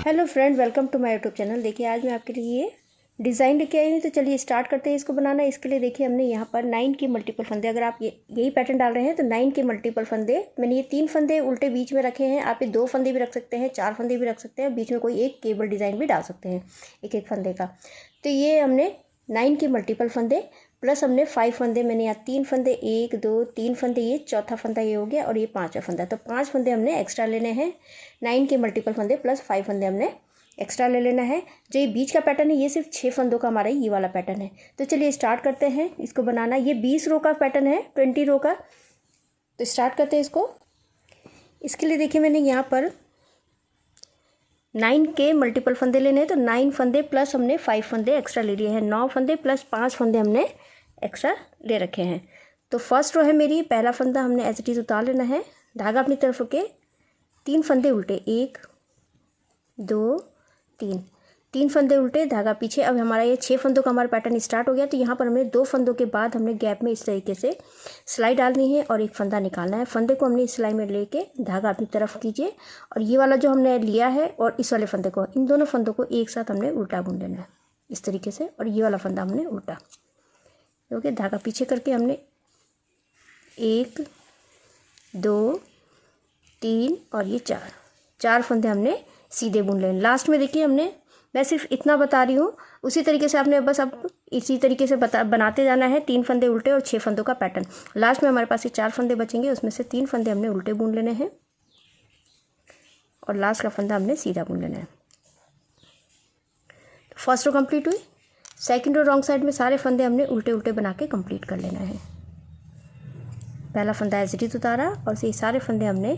Hello friend, welcome to my YouTube channel. देखिए आज मैं आपके लिए डिज़ाइन लेके आई हूँ, तो चलिए स्टार्ट करते हैं इसको बनाना। इसके लिए देखिए हमने यहाँ पर 9 के मल्टीपल फंदे, अगर आप यही पैटर्न डाल रहे हैं तो 9 के मल्टीपल फंदे, मैंने ये 3 फंदे उल्टे बीच में रखे हैं। आप ये 2 फंदे भी रख सकते हैं, 4 फंदे भी रख सकते हैं, बीच में कोई एक केबल डिज़ाइन भी डाल सकते हैं एक एक फंदे का। तो ये हमने 9 के मल्टीपल फंदे प्लस हमने 5 फंदे, मैंने यहाँ 3 फंदे, 1 2 3 फंदे, ये चौथा फंदा ये हो गया और ये 5वां फंदा, तो 5 फंदे हमने एक्स्ट्रा लेने हैं। 9 के मल्टीपल फंदे प्लस 5 फंदे हमने एक्स्ट्रा ले लेना है। जो ये बीच का पैटर्न है ये सिर्फ 6 फंदों का हमारा ये वाला पैटर्न है। तो चलिए स्टार्ट करते हैं इसको बनाना। ये 20 रो का पैटर्न है, 20 रो का। तो स्टार्ट करते हैं इसको। इसके लिए देखिए मैंने यहाँ पर 9 के मल्टीपल फंदे लेने हैं, तो 9 फंदे प्लस हमने 5 फंदे एक्स्ट्रा ले लिए हैं। 9 फंदे प्लस 5 फंदे हमने एक्स्ट्रा ले रखे हैं। तो फर्स्ट रो है मेरी, पहला फंदा हमने एज इट इज़ उतार लेना है। धागा अपनी तरफ के 3 फंदे उल्टे, 1 2 3 फंदे उल्टे, धागा पीछे। अब हमारा ये 6 फंदों का हमारा पैटर्न स्टार्ट हो गया। तो यहाँ पर हमने 2 फंदों के बाद हमने गैप में इस तरीके से सिलाई डालनी है और एक फंदा निकालना है। फंदे को हमने इस सिलाई में लेके धागा अपनी तरफ कीजिए और ये वाला जो हमने लिया है और इस वाले फंदे को, इन दोनों फंदों को एक साथ हमने उल्टा बुन लेना है इस तरीके से, और ये वाला फंदा हमने उल्टा, ओके। धागा पीछे करके हमने 1 2 3 और ये 4 फंदे हमने सीधे बुन लें। लास्ट में देखिए हमने, मैं सिर्फ इतना बता रही हूँ, उसी तरीके से आपने बस अब इसी तरीके से बनाते जाना है। 3 फंदे उल्टे और 6 फंदों का पैटर्न। लास्ट में हमारे पास ये 4 फंदे बचेंगे, उसमें से 3 फंदे हमने उल्टे बुन लेने हैं और लास्ट का फंदा हमने सीधा बुन लेना है। फर्स्ट रो कंप्लीट हुई। सेकेंड रो रॉन्ग साइड में सारे फंदे हमने उल्टे उल्टे बना के कंप्लीट कर लेना है। पहला फंदा एज इट इज़ उतारा और ये सारे फंदे हमने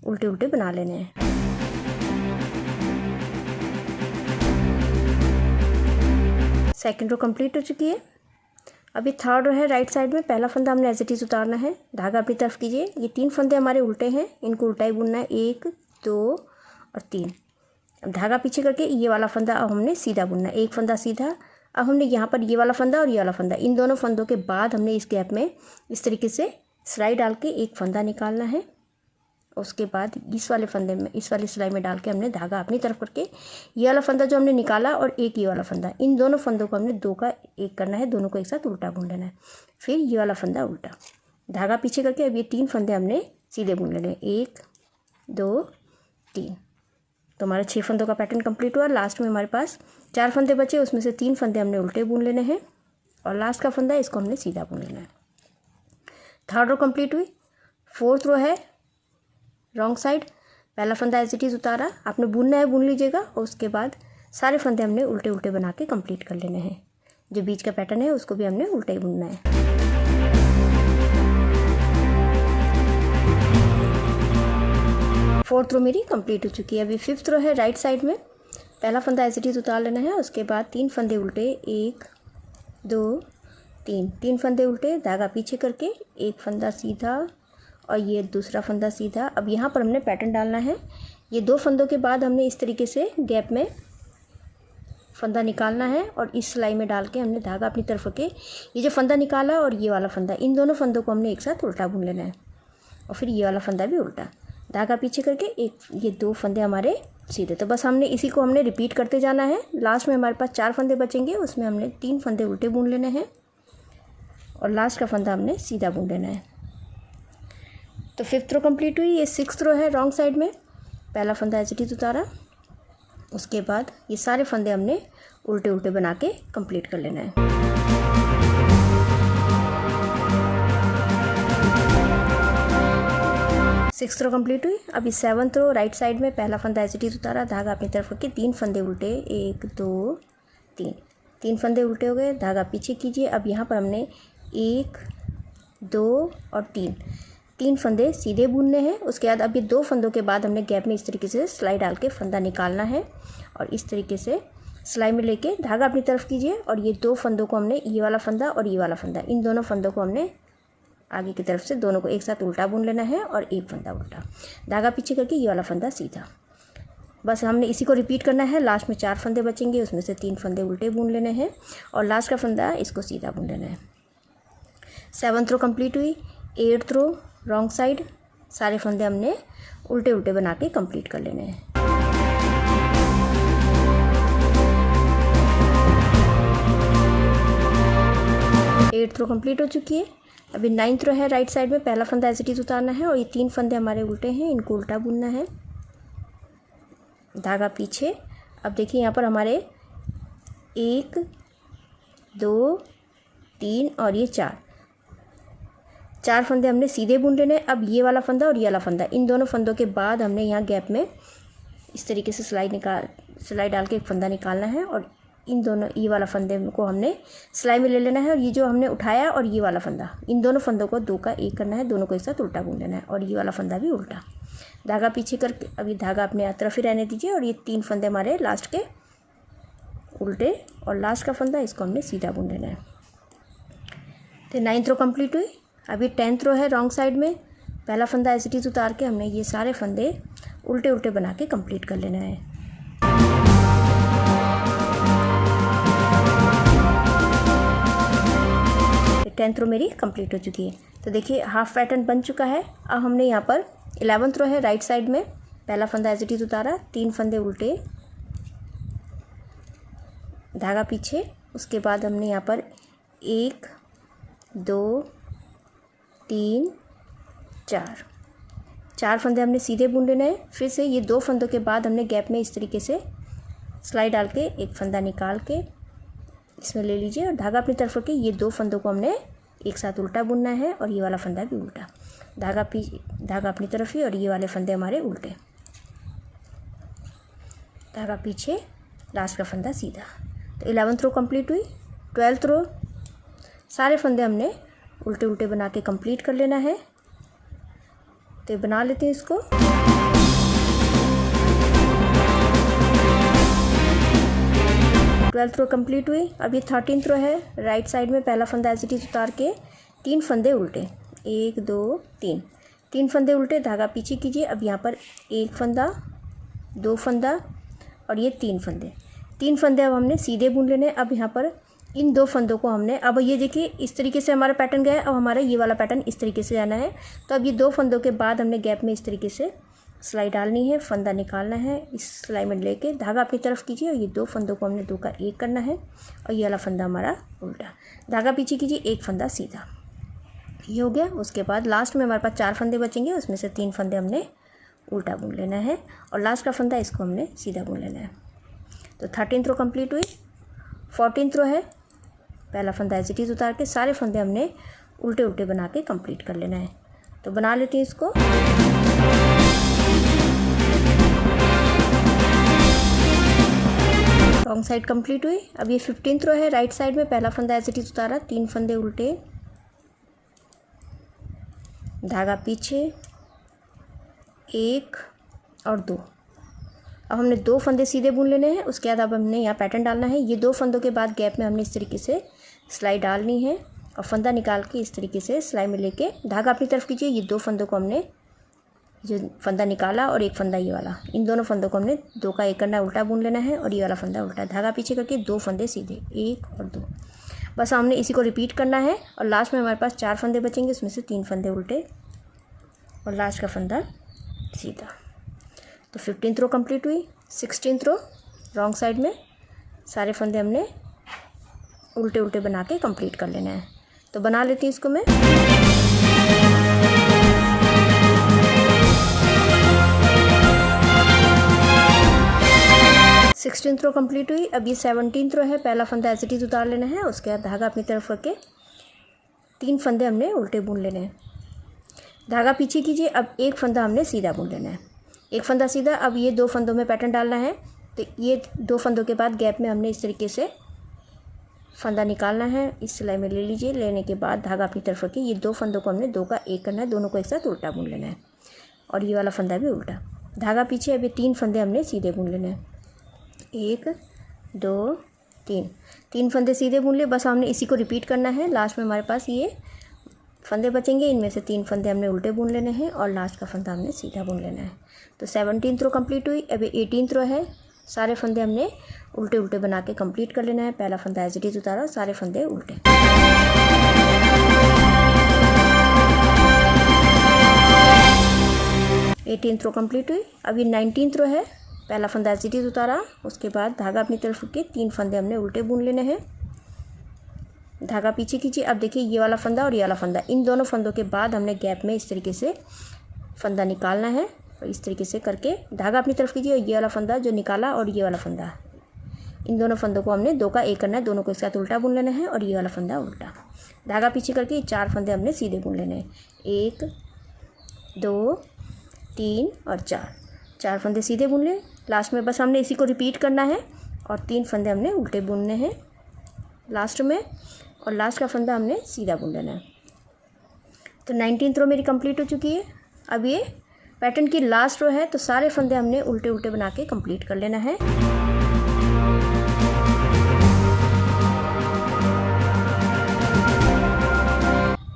उल्टे उल्टे बना लेने हैं। सेकेंड रो कंप्लीट हो चुकी है। अभी थर्ड रो है राइट साइड में, पहला फंदा हमने एज इट इज़ उतारना है। धागा अपनी तरफ कीजिए। ये 3 फंदे हमारे उल्टे हैं, इनको उल्टा ही बुनना है, 1 2 और 3। अब धागा पीछे करके ये वाला फंदा अब हमने सीधा बुनना है, एक फंदा सीधा। अब हमने यहाँ पर ये वाला फंदा और ये वाला फंदा, इन दोनों फंदों के बाद हमने इस गैप में इस तरीके से सिलाई डाल के एक फंदा निकालना है। उसके बाद इस वाले फंदे में, इस वाली सिलाई में डाल के हमने धागा अपनी तरफ करके ये वाला फंदा जो हमने निकाला और एक ये वाला फंदा, इन दोनों फंदों को हमने 2 का 1 करना है, दोनों को एक साथ उल्टा बुन लेना है। फिर ये वाला फंदा उल्टा, धागा पीछे करके अब ये 3 फंदे हमने सीधे बुन लेने हैं, 1 2 3। तो हमारा 6 फंदों का पैटर्न कंप्लीट हुआ। लास्ट में हमारे पास 4 फंदे बचे, उसमें से 3 फंदे हमने उल्टे बुन लेने हैं और लास्ट का फंदा इसको हमने सीधा बुन लेना है। थर्ड रो कंप्लीट हुई। फोर्थ रो है रॉन्ग साइड, पहला फंदा एज इट इज़ उतारा, आपने बुनना है बुन लीजिएगा और उसके बाद सारे फंदे हमने उल्टे उल्टे बना के कंप्लीट कर लेने हैं। जो बीच का पैटर्न है उसको भी हमने उल्टा ही बुनना है। फोर्थ रो मेरी कंप्लीट हो चुकी है। अभी फिफ्थ रो है राइट साइड में, पहला फंदा एज इट इज़ उतार लेना है, उसके बाद 3 फंदे उल्टे, 1 2 3 फंदे उल्टे, धागा पीछे करके एक फंदा सीधा और ये दूसरा फंदा सीधा। अब यहाँ पर हमने पैटर्न डालना है। ये 2 फंदों के बाद हमने इस तरीके से गैप में फंदा निकालना है और इस सिलाई में डाल के हमने धागा अपनी तरफ के ये जो फंदा निकाला और ये वाला फंदा, इन दोनों फंदों को हमने एक साथ उल्टा बुन लेना है और फिर ये वाला फंदा भी उल्टा, धागा पीछे करके एक, ये 2 फंदे हमारे सीधे। तो बस हमने इसी को हमने रिपीट करते जाना है। लास्ट में हमारे पास 4 फंदे बचेंगे, उसमें हमने 3 फंदे उल्टे बुन लेने हैं और लास्ट का फंदा हमने सीधा बुन लेना है। तो फिफ्थ रो कंप्लीट हुई। ये सिक्स्थ रो है रॉन्ग साइड में, पहला फंदा एज इट इज़ उतारा, उसके बाद ये सारे फंदे हमने उल्टे उल्टे बना के कंप्लीट कर लेना है। सिक्स्थ रो कंप्लीट हुई। अभी सेवन्थ रो राइट साइड में, पहला फंदा एज इट इज़ उतारा, धागा अपनी तरफ करके 3 फंदे उल्टे, 1 2 3 फंदे उल्टे हो गए, धागा पीछे कीजिए। अब यहाँ पर हमने 1 2 और 3 फंदे सीधे बुनने हैं। उसके बाद अब ये 2 फंदों के बाद हमने गैप में इस तरीके से सिलाई डाल के फंदा निकालना है और इस तरीके से सिलाई में लेके धागा अपनी तरफ कीजिए और ये 2 फंदों को हमने, ये वाला फंदा और ये वाला फंदा, इन दोनों फंदों को हमने आगे की तरफ से दोनों को एक साथ उल्टा बुन लेना है और एक फंदा उल्टा, धागा पीछे करके ये वाला फंदा सीधा। बस हमने इसी को रिपीट करना है। लास्ट में 4 फंदे बचेंगे, उसमें से 3 फंदे उल्टे बुन लेने हैं और लास्ट का फंदा इसको सीधा बुन लेना है। 7th रो कंप्लीट हुई। 8th रो रॉन्ग साइड, सारे फंदे हमने उल्टे उल्टे बना के कंप्लीट कर लेने हैं। 8th रो कंप्लीट हो चुकी है। अभी 9th रो है राइट साइड में, पहला फंदा एज इट इज़ उतारना है और ये 3 फंदे हमारे उल्टे हैं, इनको उल्टा बुनना है, धागा पीछे। अब देखिए यहाँ पर हमारे 1 2 3 और ये 4 फंदे हमने सीधे बुन लेने। अब ये वाला फंदा और ये वाला फंदा, इन दोनों फंदों के बाद हमने यहाँ गैप में इस तरीके से सिलाई डाल के एक फंदा निकालना है और इन दोनों, ये वाला फंदे को हमने सिलाई में ले लेना है और ये जो हमने उठाया और ये वाला फंदा, इन दोनों फंदों को 2 का 1 करना है, दोनों को एक साथ उल्टा बुन लेना है और ये वाला फंदा भी उल्टा, धागा पीछे करके। अभी धागा अपने तरफ ही रहने दीजिए और ये 3 फंदे हमारे लास्ट के उल्टे और लास्ट का फंदा इसको हमने सीधा बुन लेना है। तो 9th रो कंप्लीट हुई। अभी 10th रो है रॉन्ग साइड में, पहला फंदा एज इट इज़ उतार के हमने ये सारे फंदे उल्टे उल्टे बना के कंप्लीट कर लेना है। तो 10th रो मेरी कंप्लीट हो चुकी है। तो देखिए हाफ पैटर्न बन चुका है। अब हमने यहाँ पर 11th रो है राइट साइड में, पहला फंदा एज इट इज़ उतारा, 3 फंदे उल्टे, धागा पीछे। उसके बाद हमने यहाँ पर 1 2 3 4 फंदे हमने सीधे बुन लेने हैं। फिर से ये 2 फंदों के बाद हमने गैप में इस तरीके से सिलाई डाल के एक फंदा निकाल के इसमें ले लीजिए और धागा अपनी तरफ रखिए। ये 2 फंदों को हमने एक साथ उल्टा बुनना है और ये वाला फंदा भी उल्टा, धागा अपनी तरफ ही और ये वाले फंदे हमारे उल्टे, धागा पीछे, लास्ट का फंदा सीधा। तो 11th रो कंप्लीट हुई। 12th रो सारे फंदे हमने उल्टे उल्टे बना के कंप्लीट कर लेना है। तो बना लेते हैं इसको। ट्वेल्थ रो कंप्लीट हुई। अब ये 13th रो है राइट साइड में, पहला फंदा एज इट इज़ उतार के 3 फंदे उल्टे, 1 2 3 फंदे उल्टे, धागा पीछे कीजिए। अब यहाँ पर 1 फंदा, 2 फंदा और ये 3 फंदे अब हमने सीधे बुन लेने। अब यहाँ पर इन 2 फंदों को हमने, अब ये देखिए इस तरीके से हमारा पैटर्न गया है। अब हमारा ये वाला पैटर्न इस तरीके से जाना है। तो अब ये 2 फंदों के बाद हमने गैप में इस तरीके से सिलाई डालनी है, फंदा निकालना है, इस सिलाई में लेके धागा अपनी तरफ कीजिए और ये 2 फंदों को हमने 2 का 1 करना है और ये वाला फंदा हमारा उल्टा, धागा पीछे कीजिए, 1 फंदा सीधा, ये हो गया। उसके बाद लास्ट में हमारे पास 4 फंदे बचेंगे, उसमें से 3 फंदे हमने उल्टा बुन लेना है और लास्ट का फंदा इसको हमने सीधा बुन लेना है। तो 13th रो कंप्लीट हुई। 14th रो है, पहला फंदा एज इट इज़ उतार के सारे फंदे हमने उल्टे उल्टे बना के कंप्लीट कर लेना है। तो बना लेते हैं इसको। रॉन्ग साइड कंप्लीट हुई। अब ये 15th रो है राइट साइड में, पहला फंदा एज इट इज़ उतारा, 3 फंदे उल्टे, धागा पीछे, 1 और 2। अब हमने 2 फंदे सीधे बुन लेने हैं। उसके बाद अब हमने यहाँ पैटर्न डालना है। ये 2 फंदों के बाद गैप में हमने इस तरीके से सिलाई डालनी है और फंदा निकाल के इस तरीके से सिलाई में लेके धागा अपनी तरफ कीजिए। ये 2 फंदों को हमने, जो फंदा निकाला और 1 फंदा ये वाला, इन दोनों फंदों को हमने 2 का 1 करना, उल्टा बुन लेना है और ये वाला फंदा उल्टा, धागा पीछे करके 2 फंदे सीधे, 1 और 2। बस हमने इसी को रिपीट करना है और लास्ट में हमारे पास 4 फंदे बचेंगे, उसमें से 3 फंदे उल्टे और लास्ट का फंदा सीधा। तो 15th रो कंप्लीट हुई। 16th रो रॉन्ग साइड में, सारे फंदे हमने उल्टे उल्टे बना के कंप्लीट कर लेना है। तो बना लेती हूँ इसको मैं। सिक्सटीन्थ रो कंप्लीट हुई। अब ये 17th रो है, पहला फंदा एज इट इज़ उतार लेना है। उसके बाद धागा अपनी तरफ रख के 3 फंदे हमने उल्टे बुन लेने हैं, धागा पीछे कीजिए। अब 1 फंदा हमने सीधा बुन लेना है, 1 फंदा सीधा। अब ये 2 फंदों में पैटर्न डालना है। तो ये 2 फंदों के बाद गैप में हमने इस तरीके से फंदा निकालना है, इस सिलाई में ले लीजिए। लेने के बाद धागा अपनी तरफ रखिए। ये 2 फंदों को हमने 2 का 1 करना है, दोनों को एक साथ उल्टा बुन लेना है और ये वाला फंदा भी उल्टा, धागा पीछे। अभी 3 फंदे हमने सीधे बुन लेने हैं, 1 2 3 फंदे सीधे बुन लिए। बस हमने इसी को रिपीट करना है। लास्ट में हमारे पास ये फंदे बचेंगे, इनमें से 3 फंदे हमने उल्टे बुन लेने हैं और लास्ट का फंदा हमने सीधा बुन लेना है। तो 17th रो कंप्लीट हुई। अभी 18th रो है, सारे फंदे हमने उल्टे उल्टे बना के कंप्लीट कर लेना है। पहला फंदा एज इट इज़ उतारा, सारे फंदे उल्टे। 18th रो कंप्लीट हुई। अभी 19th रो है, पहला फंदा एज इट इज़ उतारा, उसके बाद धागा अपनी तरफ के 3 फंदे हमने उल्टे बुन लेने हैं, धागा पीछे कीजिए। अब देखिए ये वाला फंदा और ये वाला फंदा, इन दोनों फंदों के बाद हमने गैप में इस तरीके से फंदा निकालना है। और इस तरीके से करके धागा अपनी तरफ कीजिए, और ये वाला फंदा जो निकाला और ये वाला फंदा, इन दोनों फंदों को हमने 2 का 1 करना है, दोनों को एक साथ उल्टा बुन लेना है। और ये वाला फंदा उल्टा, धागा पीछे करके 4 फंदे हमने सीधे बुन लेने हैं। 1 2 3 और 4 फंदे सीधे बुन लें। लास्ट में बस हमने इसी को रिपीट करना है, और 3 फंदे हमने उल्टे बुनने हैं लास्ट में, और लास्ट का फंदा हमने सीधा बुन लेना है। तो 19th रो मेरी कंप्लीट हो चुकी है। अब ये पैटर्न की लास्ट रो है, तो सारे फंदे हमने उल्टे उल्टे बना के कंप्लीट कर लेना है।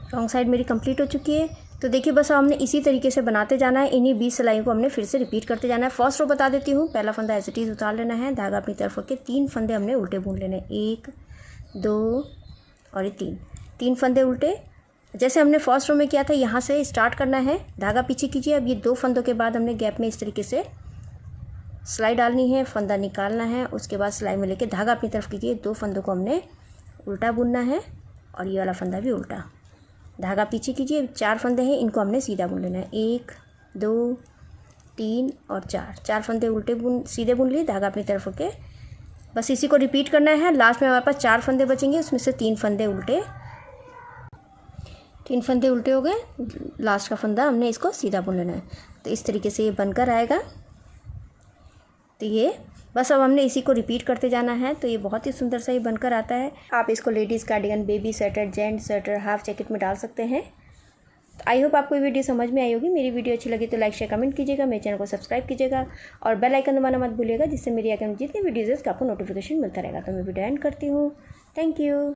रॉन्ग साइड मेरी कंप्लीट हो चुकी है। तो देखिए बस हमने इसी तरीके से बनाते जाना है, इन्हीं 20 सिलाइयों को हमने फिर से रिपीट करते जाना है। फर्स्ट रो बता देती हूँ, पहला फंदा एज इट इज़ उतार लेना है, धागा अपनी तरफ रख के 3 फंदे हमने उल्टे बुन लेने, 1 2 और ये 3 फंदे उल्टे, जैसे हमने फर्स्ट रो में किया था यहाँ से स्टार्ट करना है। धागा पीछे कीजिए। अब ये 2 फंदों के बाद हमने गैप में इस तरीके से सिलाई डालनी है, फंदा निकालना है, उसके बाद सिलाई में लेके धागा अपनी तरफ कीजिए। 2 फंदों को हमने उल्टा बुनना है, और ये वाला फंदा भी उल्टा, धागा पीछे कीजिए। 4 फंदे हैं, इनको हमने सीधा बुन लेना है, 1 2 3 और 4 फंदे उल्टे सीधे बुन लिए, धागा अपनी तरफ के बस इसी को रिपीट करना है। लास्ट में हमारे पास 4 फंदे बचेंगे, उसमें से 3 फंदे उल्टे हो गए। लास्ट का फंदा हमने इसको सीधा बुन लेना है। तो इस तरीके से ये बनकर आएगा। तो ये बस अब हमने इसी को रिपीट करते जाना है। तो ये बहुत ही सुंदर सा ये बनकर आता है। आप इसको ladies cardigan, baby sweater, gents sweater, half jacket में डाल सकते हैं। तो आई होप आपको ये वीडियो समझ में आई होगी। मेरी वीडियो अच्छी लगी तो लाइक शेयर कमेंट कीजिएगा, मेरे चैनल को सब्सक्राइब कीजिएगा, और बेल आइकन दबाना मत भूलिएगा, जिससे मेरी आगे जितनी वीडियोज़ है उसका आपको नोटिफिकेशन मिलता रहेगा। तो मैं वीडियो एंड करती हूँ। Thank you.